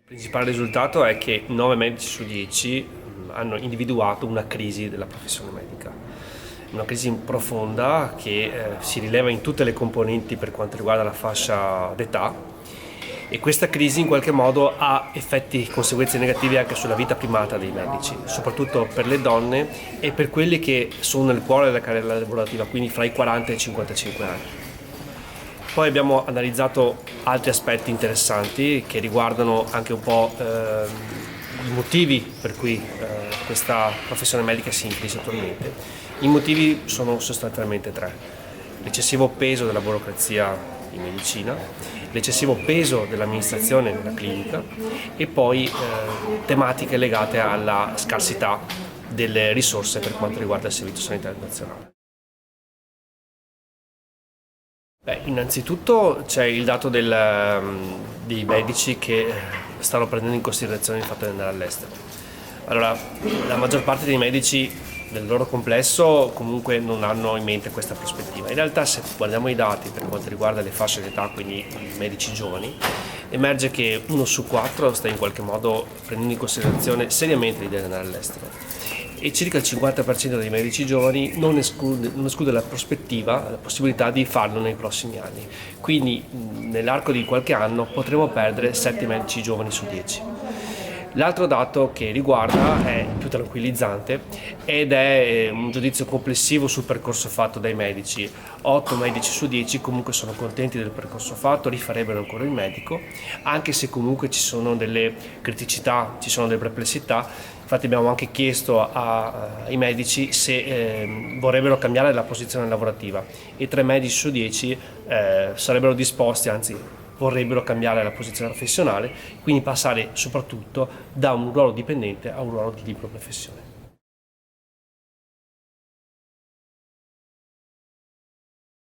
Il principale risultato è che 9 medici su 10 hanno individuato una crisi della professione medica, una crisi profonda che si rileva in tutte le componenti per quanto riguarda la fascia d'età, e questa crisi in qualche modo ha effetti e conseguenze negative anche sulla vita primata dei medici, soprattutto per le donne e per quelli che sono nel cuore della carriera lavorativa, quindi fra i 40 e i 55 anni. Poi abbiamo analizzato altri aspetti interessanti che riguardano anche un po' i motivi per cui questa professione medica si è in crisi attualmente. I motivi sono sostanzialmente tre: l'eccessivo peso della burocrazia in medicina, l'eccessivo peso dell'amministrazione nella clinica e poi tematiche legate alla scarsità delle risorse per quanto riguarda il Servizio Sanitario Nazionale. Innanzitutto c'è il dato dei medici che stanno prendendo in considerazione il fatto di andare all'estero. Allora, la maggior parte dei medici nel loro complesso comunque non hanno in mente questa prospettiva. In realtà, se guardiamo i dati per quanto riguarda le fasce d'età, quindi i medici giovani, emerge che 1 su 4 sta in qualche modo prendendo in considerazione seriamente l'idea di andare all'estero. E circa il 50% dei medici giovani non esclude la prospettiva, la possibilità di farlo nei prossimi anni. Quindi nell'arco di qualche anno potremo perdere 7 medici giovani su 10. L'altro dato che riguarda è più tranquillizzante ed è un giudizio complessivo sul percorso fatto dai medici. 8 medici su 10 comunque sono contenti del percorso fatto, rifarebbero ancora il medico, anche se comunque ci sono delle criticità, ci sono delle perplessità. Infatti abbiamo anche chiesto ai medici se vorrebbero cambiare la posizione lavorativa, e 3 medici su 10 sarebbero disposti, anzi vorrebbero cambiare la posizione professionale, quindi passare soprattutto da un ruolo dipendente a un ruolo di libera professione.